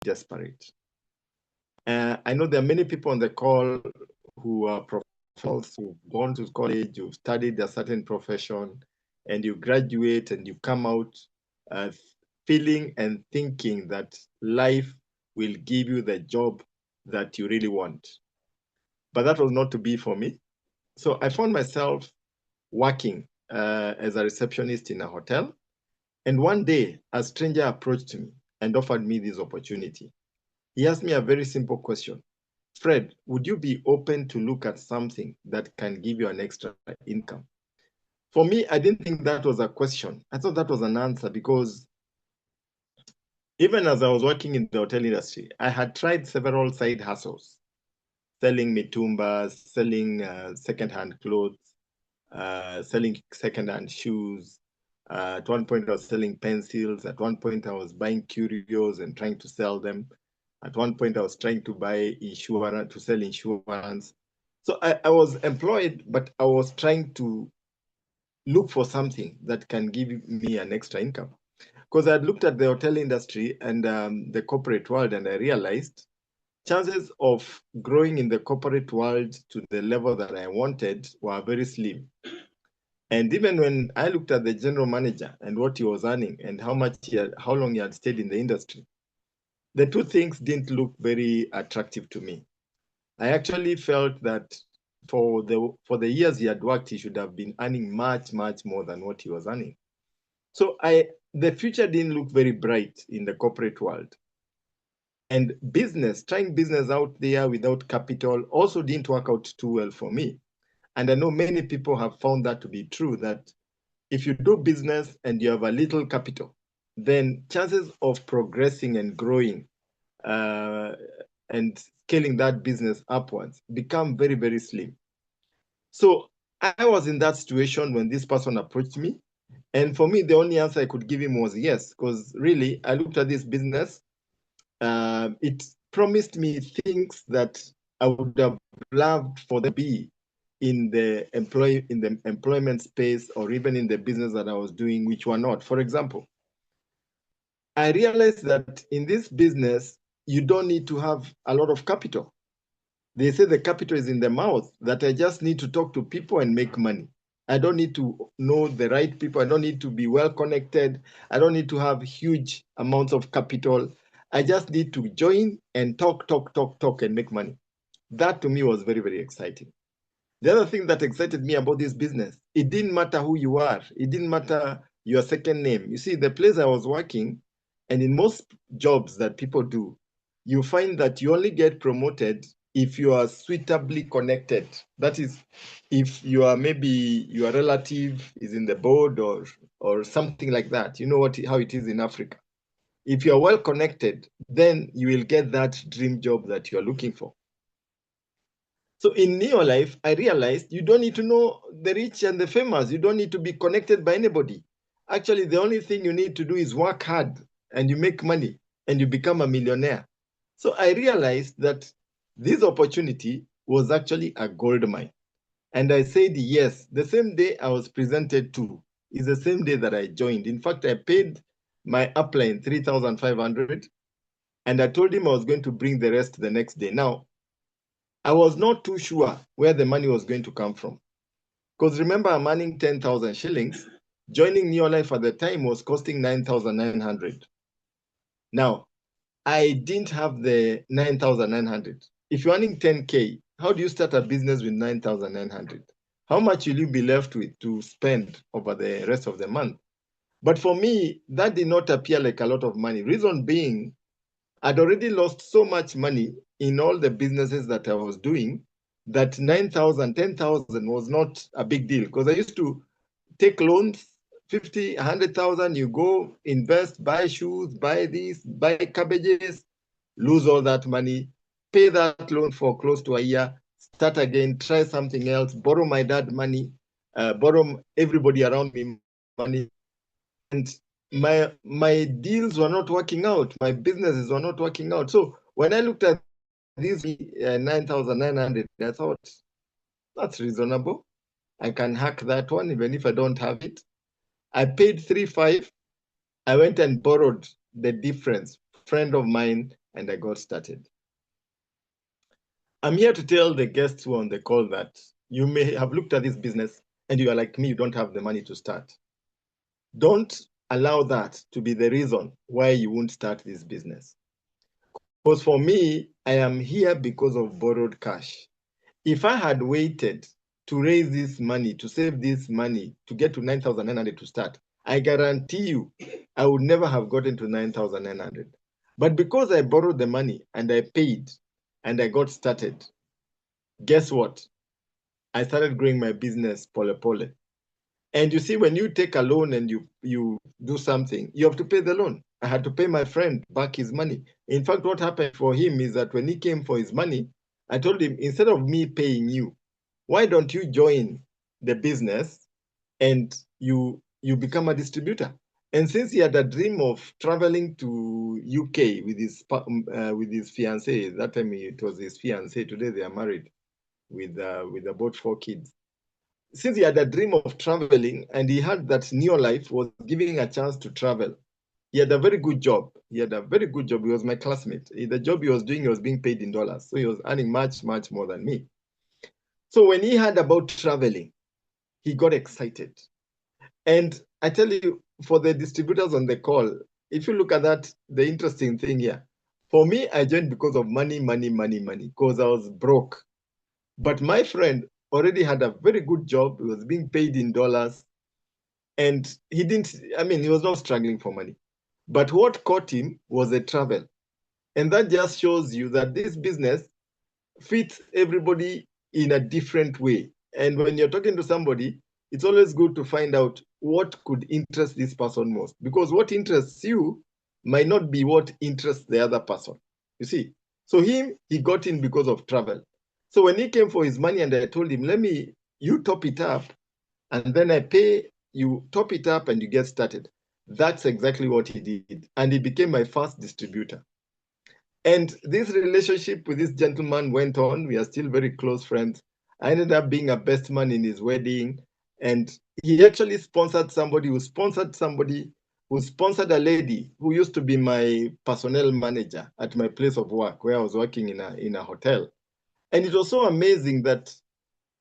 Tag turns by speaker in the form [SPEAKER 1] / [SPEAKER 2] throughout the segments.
[SPEAKER 1] desperate. I know there are many people on the call who are professionals, who've gone to college, who've studied a certain profession, and you graduate and you come out uh, feeling and thinking that life will give you the job that you really want. But that was not to be for me. So I found myself working as a receptionist in a hotel. And one day, a stranger approached me and offered me this opportunity. He asked me a very simple question. Fred, would you be open to look at something that can give you an extra income? For me, I didn't think that was a question. I thought that was an answer because even as I was working in the hotel industry, I had tried several side hustles, selling mitumbas, selling secondhand clothes, selling secondhand shoes. At one point, I was selling pencils. At one point, I was buying curios and trying to sell them. At one point, I was trying to buy insurance, to sell insurance. So I was employed, but I was trying to look for something that can give me an extra income. Because I had looked at the hotel industry and the corporate world, and I realized chances of growing in the corporate world to the level that I wanted were very slim. And even when I looked at the general manager and what he was earning and how long he had stayed in the industry, the two things didn't look very attractive to me. I actually felt that for the years he had worked, he should have been earning much, much more than what he was earning. So the future didn't look very bright in the corporate world. And trying business out there without capital also didn't work out too well for me. And I know many people have found that to be true, that if you do business and you have a little capital, then chances of progressing and growing and scaling that business upwards become very, very slim. So I was in that situation when this person approached me. And for me, the only answer I could give him was yes, because really, I looked at this business. It promised me things that I would have loved for them to be in the employment space or even in the business that I was doing, which were not. For example, I realized that in this business, you don't need to have a lot of capital. They say the capital is in the mouth, that I just need to talk to people and make money. I don't need to know the right people. I don't need to be well connected. I don't need to have huge amounts of capital. I just need to join and talk, and make money. That to me was very, very exciting. The other thing that excited me about this business, it didn't matter who you are. It didn't matter your second name. You see, the place I was working, and in most jobs that people do, you find that you only get promoted if you are suitably connected. That is, if you are maybe your relative is in the board or something like that. You know how it is in Africa. If you are well connected, then you will get that dream job that you are looking for. So in NeoLife, I realized you don't need to know the rich and the famous. You don't need to be connected by anybody. Actually, the only thing you need to do is work hard and you make money and you become a millionaire. So I realized that this opportunity was actually a gold mine. And I said yes. The same day I was presented to is the same day that I joined. In fact, I paid my upline 3,500 and I told him I was going to bring the rest the next day. Now, I was not too sure where the money was going to come from. Because remember, I'm earning 10,000 shillings. Joining NeoLife at the time was costing 9,900. Now, I didn't have the 9,900. If you're earning 10K, how do you start a business with 9,900? How much will you be left with to spend over the rest of the month? But for me, that did not appear like a lot of money. Reason being, I'd already lost so much money in all the businesses that I was doing that 9,000, 10,000 was not a big deal because I used to take loans, 50, 100,000, you go invest, buy shoes, buy this, buy cabbages, lose all that money, pay that loan for close to a year, start again, try something else, borrow my dad money, borrow everybody around me money. And my deals were not working out. My businesses were not working out. So when I looked at these 9,900, I thought, that's reasonable. I can hack that one even if I don't have it. I paid 3,500. I went and borrowed the difference. Friend of mine and I got started. I'm here to tell the guests who are on the call that you may have looked at this business and you are like me, you don't have the money to start. Don't allow that to be the reason why you won't start this business. Because for me, I am here because of borrowed cash. If I had waited to raise this money, to save this money, to get to 9,900 to start, I guarantee you, I would never have gotten to 9,900. But because I borrowed the money and I paid and I got started, guess what? I started growing my business pole pole. And you see, when you take a loan and you do something, you have to pay the loan. I had to pay my friend back his money. In fact, what happened for him is that when he came for his money, I told him, instead of me paying you, why don't you join the business and you become a distributor? And since he had a dream of traveling to UK with his fiancée, that time it was his fiancée. Today they are married with about 4 kids. Since he had a dream of traveling and he had that NeoLife was giving a chance to travel, he had a very good job. He had a very good job. He was my classmate. The job he was doing, he was being paid in dollars. So he was earning much, much more than me. So when he heard about traveling, he got excited. And I tell you, for the distributors on the call, if you look at that, the interesting thing here, for me, I joined because of money, because I was broke. But my friend already had a very good job. He was being paid in dollars. And he was not struggling for money. But what caught him was the travel. And that just shows you that this business fits everybody in a different way. And when you're talking to somebody, it's always good to find out what could interest this person most, because what interests you might not be what interests the other person. You see? So he got in because of travel. So when he came for his money and I told him, you top it up and then I pay, you top it up and you get started. That's exactly what he did. And he became my first distributor. And this relationship with this gentleman went on. We are still very close friends. I ended up being a best man in his wedding. And he actually sponsored somebody who sponsored a lady who used to be my personnel manager at my place of work, where I was working in a hotel. And it was so amazing that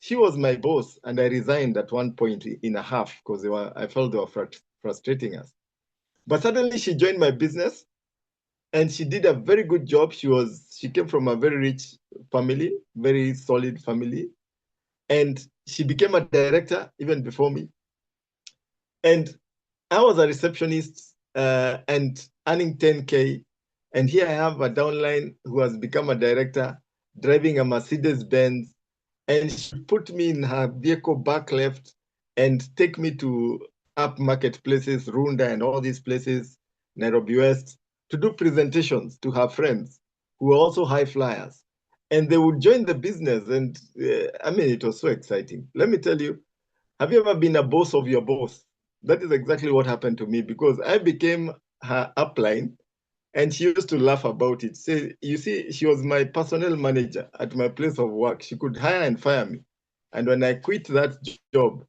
[SPEAKER 1] she was my boss, and I resigned at one point in a half because I felt they were frustrating us. But suddenly she joined my business, and she did a very good job. She came from a very rich family, very solid family, and she became a director even before me. And I was a receptionist and earning 10K. And here I have a downline who has become a director, driving a Mercedes Benz, and she put me in her vehicle back left and take me to up marketplaces, Runda and all these places, Nairobi West, to do presentations to her friends who were also high flyers. And they would join the business. And it was so exciting. Let me tell you, have you ever been a boss of your boss? That is exactly what happened to me, because I became her upline. And she used to laugh about it. Say, you see, she was my personnel manager at my place of work. She could hire and fire me. And when I quit that job,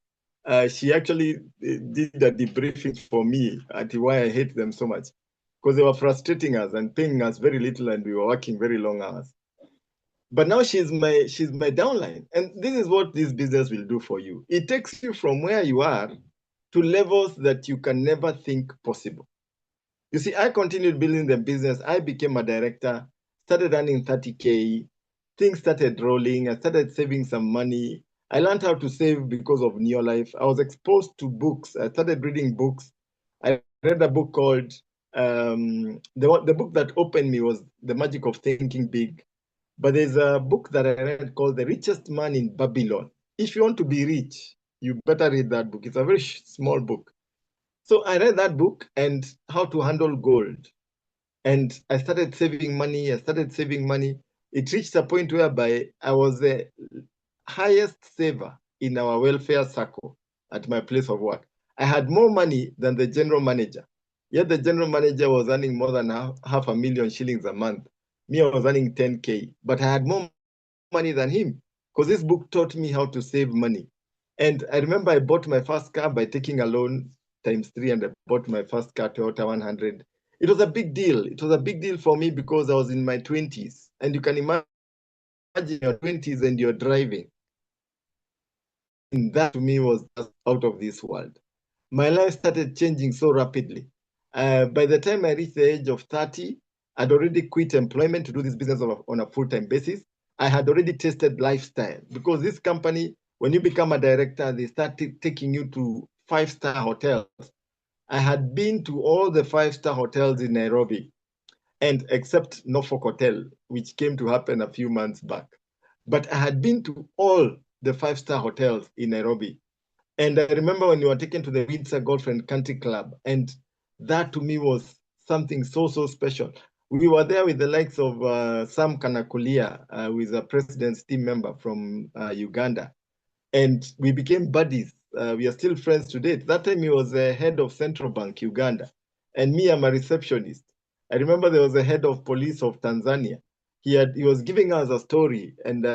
[SPEAKER 1] she actually did a debriefing for me at why I hate them so much. Because they were frustrating us and paying us very little, and we were working very long hours. But now she's my downline. And this is what this business will do for you. It takes you from where you are to levels that you can never think possible. You see, I continued building the business. I became a director, started earning 30K. Things started rolling. I started saving some money. I learned how to save because of NeoLife. I was exposed to books. I started reading books. I read a book called, the book that opened me was The Magic of Thinking Big. But there's a book that I read called The Richest Man in Babylon. If you want to be rich, you better read that book. It's a very small book. So I read that book and how to handle gold. And I started saving money. It reached a point whereby I was the highest saver in our welfare circle at my place of work. I had more money than the general manager. Yet the general manager was earning more than half a million shillings a month. Me, I was earning 10K, but I had more money than him because this book taught me how to save money. And I remember I bought my first car by taking a loan times 3, and I bought my first car, Toyota 100. It was a big deal. It was a big deal for me because I was in my 20s. And you can imagine your 20s and you're driving. And that to me was just out of this world. My life started changing so rapidly. By the time I reached the age of 30, I'd already quit employment to do this business on a full-time basis. I had already tasted lifestyle because this company, when you become a director, they start taking you to five-star hotels. I had been to all the five-star hotels in Nairobi, and except Norfolk Hotel, which came to happen a few months back. But I had been to all the five-star hotels in Nairobi. And I remember when we were taken to the Windsor Golf and Country Club, and that to me was something so, so special. We were there with the likes of Sam Kanakulia, who is a president's team member from Uganda, and we became buddies. We are still friends to date. That time he was the head of Central Bank, Uganda, and me, I'm a receptionist. I remember there was a head of police of Tanzania. He was giving us a story, and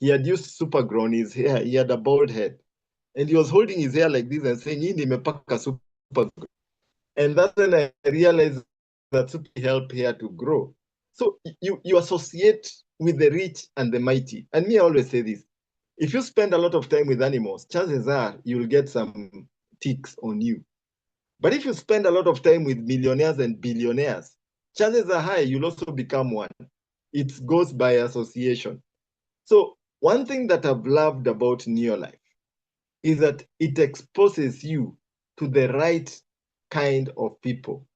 [SPEAKER 1] he had used super in his hair. He had a bald head, and he was holding his hair like this and saying, "Hii nimepaka super." And that's when I realized that super help hair to grow. So you associate with the rich and the mighty. And me, I always say this: if you spend a lot of time with animals, chances are you'll get some ticks on you. But if you spend a lot of time with millionaires and billionaires, chances are high you'll also become one. It goes by association. So one thing that I've loved about NeoLife is that it exposes you to the right kind of people,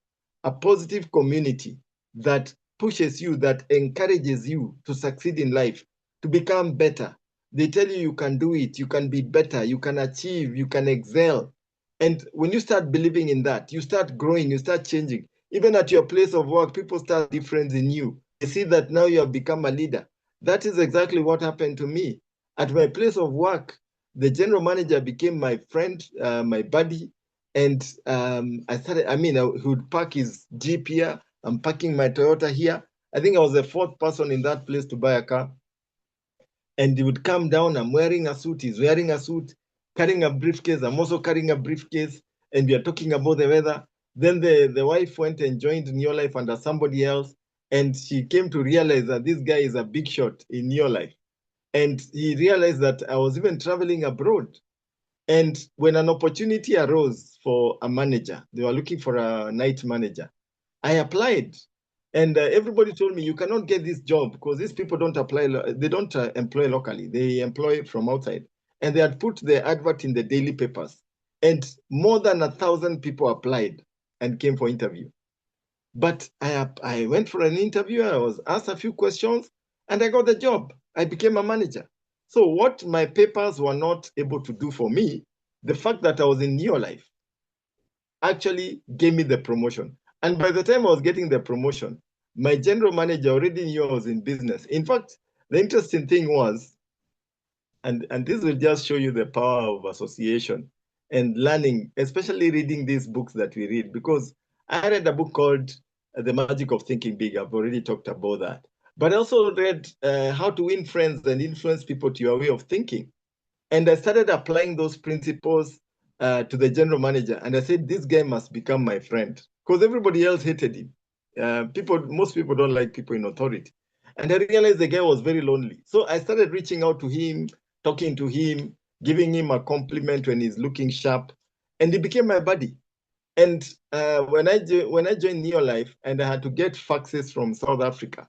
[SPEAKER 1] a positive community that pushes you, that encourages you to succeed in life, to become better. They tell you you can do it, you can be better, you can achieve, you can excel. And when you start believing in that, you start growing, you start changing. Even at your place of work, people start difference in you. They see that now you have become a leader. That is exactly what happened to me. At my place of work, the general manager became my friend, my buddy, and I started, he would park his Jeep here. I'm parking my Toyota here. I think I was the fourth person in that place to buy a car. And he would come down. I'm wearing a suit. He's wearing a suit, carrying a briefcase. I'm also carrying a briefcase. And we are talking about the weather. Then the wife went and joined NeoLife under somebody else. And she came to realize that this guy is a big shot in NeoLife. And he realized that I was even traveling abroad. And when an opportunity arose for a manager, they were looking for a night manager. I applied, and everybody told me you cannot get this job because these people don't apply. They don't employ locally. They employ from outside. And they had put the advert in the daily papers, and more than 1,000 people applied and came for interview. But I went for an interview. I was asked a few questions, and I got the job. I became a manager. So what my papers were not able to do for me, the fact that I was in NeoLife actually gave me the promotion. And by the time I was getting the promotion, my general manager already knew I was in business. In fact, the interesting thing was, and this will just show you the power of association and learning, especially reading these books that we read, because I read a book called The Magic of Thinking Big. I've already talked about that. But I also read How to Win Friends and Influence People to Your Way of Thinking. And I started applying those principles to the general manager. And I said, this guy must become my friend because everybody else hated him. Most people don't like people in authority. And I realized the guy was very lonely. So I started reaching out to him, talking to him, giving him a compliment when he's looking sharp. And he became my buddy. And when I joined NeoLife and I had to get faxes from South Africa,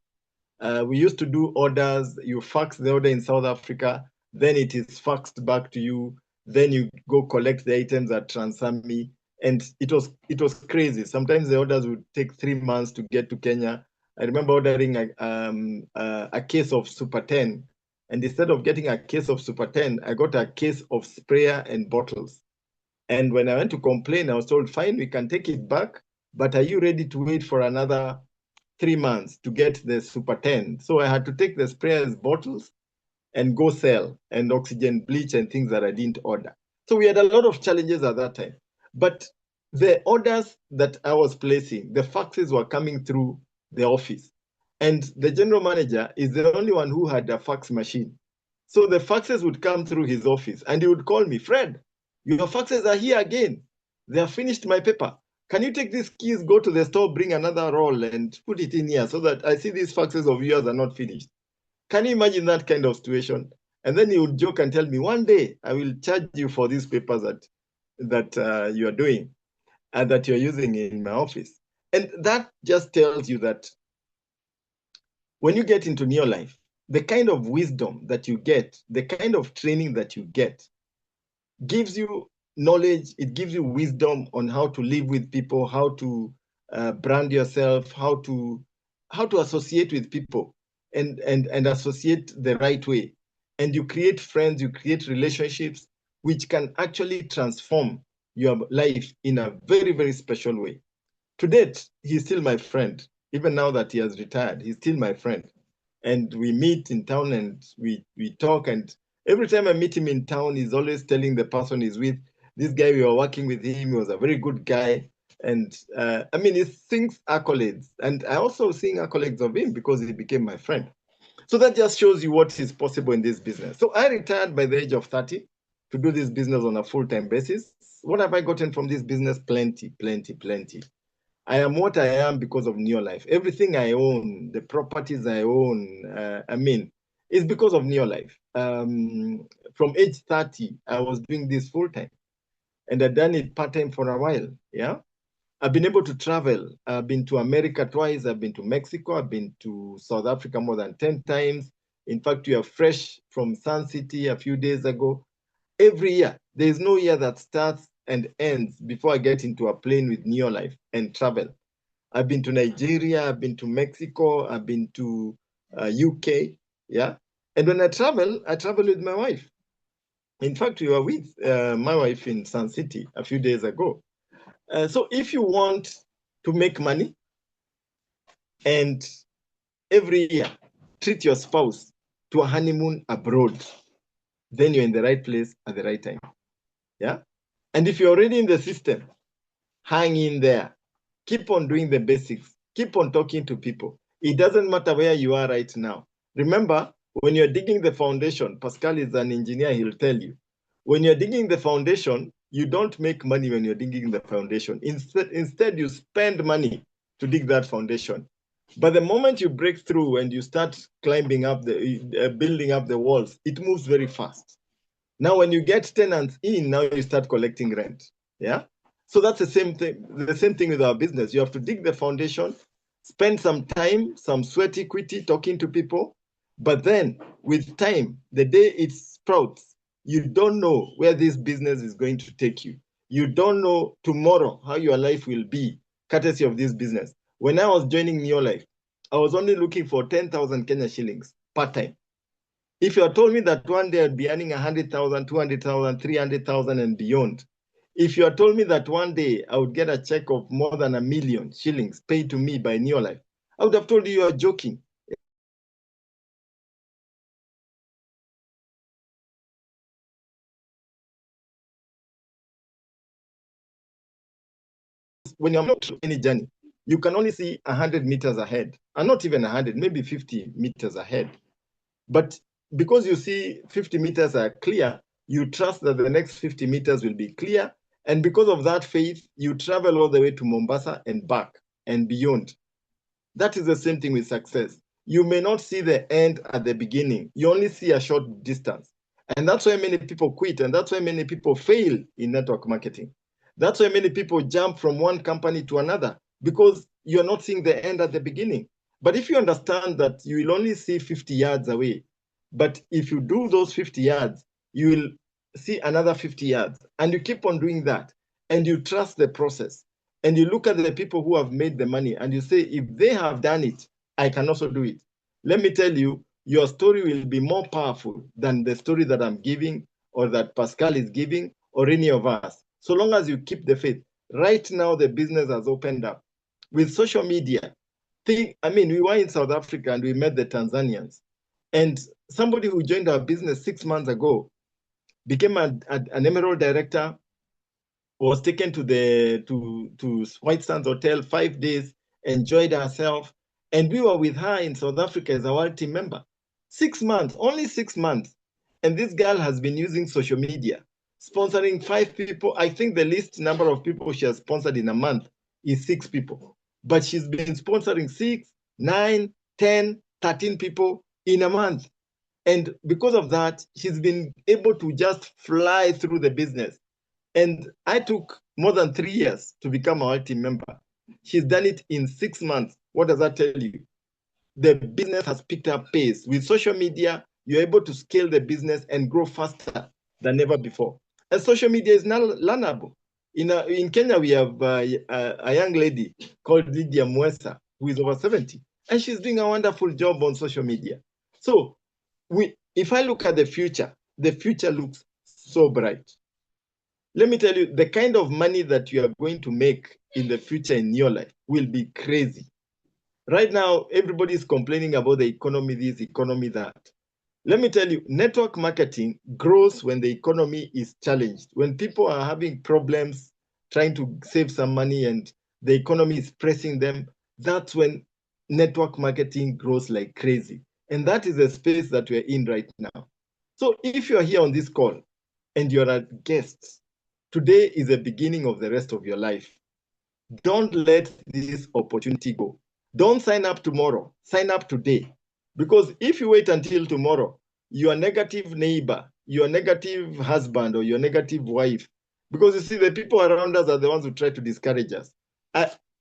[SPEAKER 1] we used to do orders. You fax the order in South Africa, then it is faxed back to you. Then you go collect the items at Transami, and it was crazy. Sometimes the orders would take 3 months to get to Kenya. I remember ordering a case of Super 10, and instead of getting a case of Super 10, I got a case of sprayer and bottles. And when I went to complain, I was told, fine, we can take it back, but are you ready to wait for another 3 months to get the Super 10? So I had to take the sprayers bottles and go sell, and oxygen bleach and things that I didn't order. So we had a lot of challenges at that time. But the orders that I was placing, the faxes were coming through the office. And the general manager is the only one who had a fax machine. So the faxes would come through his office and he would call me, Fred, your faxes are here again. They have finished my paper. Can you take these keys, go to the store, bring another roll and put it in here so that I see these faxes of yours are not finished? Can you imagine that kind of situation? And then he would joke and tell me, one day I will charge you for these papers that you are doing and that you're using in my office. And that just tells you that when you get into NeoLife, the kind of wisdom that you get, the kind of training that you get, gives you knowledge, it gives you wisdom on how to live with people, how to brand yourself, how to associate with people and associate the right way. And you create friends, you create relationships which can actually transform your life in a very, very special way. To date, he's still my friend. Even now that he has retired, he's still my friend. And we meet in town and we talk. And every time I meet him in town, he's always telling the person he's with, this guy, we were working with him, he was a very good guy. And I mean, he sings accolades. And I also sing accolades of him because he became my friend. So that just shows you what is possible in this business. So I retired by the age of 30 to do this business on a full-time basis. What have I gotten from this business? Plenty, plenty, plenty. I am what I am because of NeoLife. Everything I own, the properties I own, is because of NeoLife. From age 30, I was doing this full time, and I've done it part time for a while. Yeah, I've been able to travel. I've been to America twice. I've been to Mexico. I've been to South Africa more than 10 times. In fact, we are fresh from Sun City a few days ago. Every year, there is no year that starts and ends before I get into a plane with NeoLife and travel. I've been to Nigeria, I've been to Mexico, I've been to UK, yeah. And when I travel with my wife. In fact, we were with my wife in Sun City a few days ago. So if you want to make money and every year treat your spouse to a honeymoon abroad, then you're in the right place at the right time, yeah. And if you're already in the system, hang in there. Keep on doing the basics. Keep on talking to people. It doesn't matter where you are right now. Remember, when you're digging the foundation, Pascal is an engineer, he'll tell you. When you're digging the foundation, you don't make money when you're digging the foundation. Instead, you spend money to dig that foundation. But the moment you break through and you start climbing up building up the walls, it moves very fast. Now, when you get tenants in, now you start collecting rent. Yeah. So that's the same thing with our business. You have to dig the foundation, spend some time, some sweat equity talking to people. But then with time, the day it sprouts, you don't know where this business is going to take you. You don't know tomorrow how your life will be, courtesy of this business. When I was joining NeoLife, I was only looking for 10,000 Kenya shillings part-time. If you had told me that one day I'd be earning 100,000, 200,000, 300,000 and beyond, if you had told me that one day I would get a check of more than 1,000,000 shillings paid to me by NeoLife, I would have told you are joking. When you're not through any journey, you can only see 100 meters ahead, and not even 100, maybe 50 meters ahead. But because you see 50 meters are clear, you trust that the next 50 meters will be clear. And because of that faith, you travel all the way to Mombasa and back and beyond. That is the same thing with success. You may not see the end at the beginning. You only see a short distance. And that's why many people quit. And that's why many people fail in network marketing. That's why many people jump from one company to another because you're not seeing the end at the beginning. But if you understand that you will only see 50 yards away, but if you do those 50 yards, you will see another 50 yards. And you keep on doing that. And you trust the process. And you look at the people who have made the money and you say, if they have done it, I can also do it. Let me tell you, your story will be more powerful than the story that I'm giving or that Pascal is giving or any of us. So long as you keep the faith. Right now, the business has opened up. With social media, we were in South Africa and we met the Tanzanians. And somebody who joined our business 6 months ago became an Emerald director, was taken to White Sands Hotel 5 days, enjoyed herself, and we were with her in South Africa as our team member. 6 months, only 6 months. And this girl has been using social media, sponsoring 5 people. I think the least number of people she has sponsored in a month is 6 people. But she's been sponsoring 6, 9, 10, 13 people in a month. And because of that, she's been able to just fly through the business. And I took more than 3 years to become a team member. She's done it in 6 months. What does that tell you? The business has picked up pace. With social media, you're able to scale the business and grow faster than ever before. And social media is now learnable. In Kenya, we have a young lady called Lydia Mwesa, who is over 70, and she's doing a wonderful job on social media. So if I look at the future looks so bright. Let me tell you, the kind of money that you are going to make in the future in your life will be crazy. Right now, everybody is complaining about the economy, this, economy, that. Let me tell you, network marketing grows when the economy is challenged. When people are having problems trying to save some money and the economy is pressing them, that's when network marketing grows like crazy. And that is the space that we're in right now. So if you're here on this call and you're a guest, today is the beginning of the rest of your life. Don't let this opportunity go. Don't sign up tomorrow. Sign up today. Because if you wait until tomorrow, your negative neighbor, your negative husband, or your negative wife, because you see, the people around us are the ones who try to discourage us.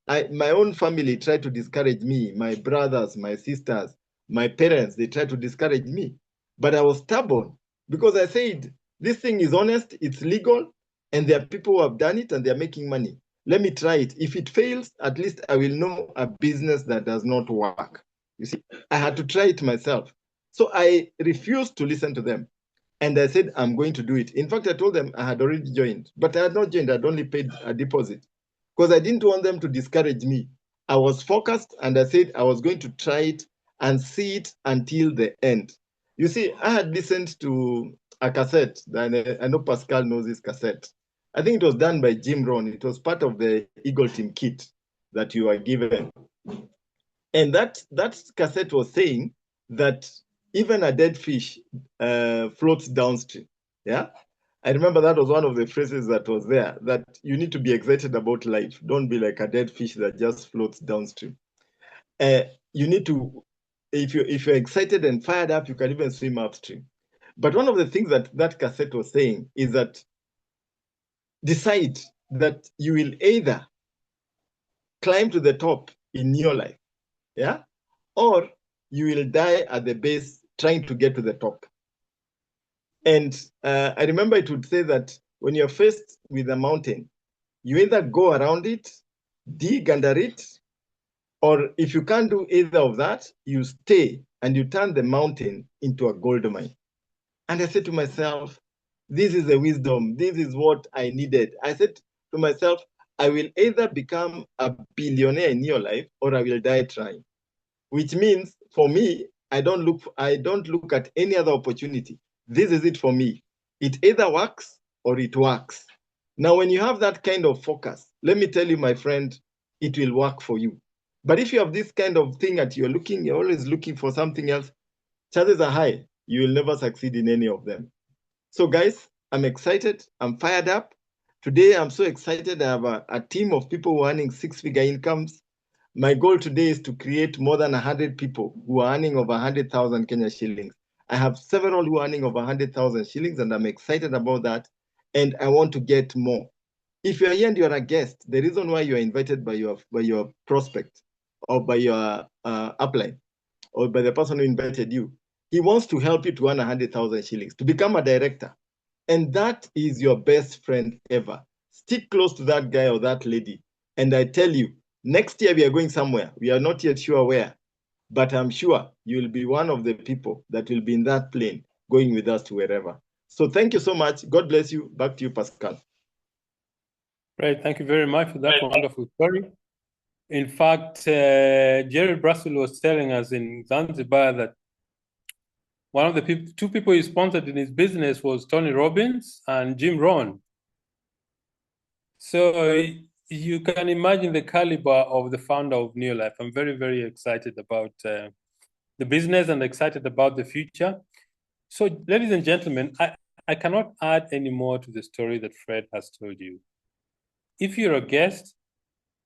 [SPEAKER 1] My own family tried to discourage me, my brothers, my sisters, my parents, they tried to discourage me. But I was stubborn because I said, this thing is honest, it's legal, and there are people who have done it and they're making money. Let me try it. If it fails, at least I will know a business that does not work. You see, I had to try it myself. So I refused to listen to them. And I said, I'm going to do it. In fact, I told them I had already joined, but I had not joined. I'd only paid a deposit because I didn't want them to discourage me. I was focused and I said I was going to try it and see it until the end. You see, I had listened to a cassette. I know Pascal knows this cassette. I think it was done by Jim Rohn. It was part of the Eagle Team kit that you were given. And that cassette was saying that even a dead fish floats downstream. Yeah. I remember that was one of the phrases that was there, that you need to be excited about life. Don't be like a dead fish that just floats downstream. You need to, if you're excited and fired up, you can even swim upstream. But one of the things that that cassette was saying is that decide that you will either climb to the top in your life, yeah, or you will die at the base trying to get to the top. And I remember it would say that when you're faced with a mountain, you either go around it, dig under it, or if you can't do either of that, you stay and you turn the mountain into a gold mine. And I said to myself, this is the wisdom. This is what I needed. I said to myself, I will either become a billionaire in your life or I will die trying. Which means for me, I don't look at any other opportunity. This is it for me. It either works or it works. Now, when you have that kind of focus, let me tell you, my friend, it will work for you. But if you have this kind of thing that you're always looking for something else, chances are high you will never succeed in any of them. So, guys, I'm excited. I'm fired up. Today, I'm so excited. I have a team of people who are earning 6-figure incomes. My goal today is to create more than 100 people who are earning over 100,000 Kenya shillings. I have several who are earning over 100,000 shillings, and I'm excited about that. And I want to get more. If you're here and you're a guest, the reason why you're invited by your prospect or by your upline or by the person who invited you, he wants to help you to earn 100,000 shillings, to become a director. And that is your best friend ever. Stick close to that guy or that lady. And I tell you, next year we are going somewhere. We are not yet sure where, but I'm sure you will be one of the people that will be in that plane going with us to wherever. So thank you so much. God bless you. Back to you, Pascal.
[SPEAKER 2] Great. Thank you very much for that wonderful story. In fact, Jerry Russell was telling us in Zanzibar that one of the two people he sponsored in his business was Tony Robbins and Jim Rohn. So you can imagine the caliber of the founder of NeoLife. I'm very, very excited about the business and excited about the future. So, ladies and gentlemen, I cannot add any more to the story that Fred has told you. If you're a guest,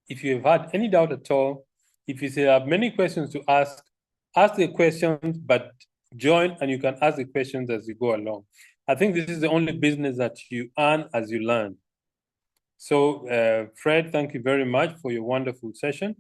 [SPEAKER 2] If you have had any doubt at all, if you still have many questions to ask the questions, but join and you can ask the questions as you go along. I think this is the only business that you earn as you learn. So, Fred, thank you very much for your wonderful session.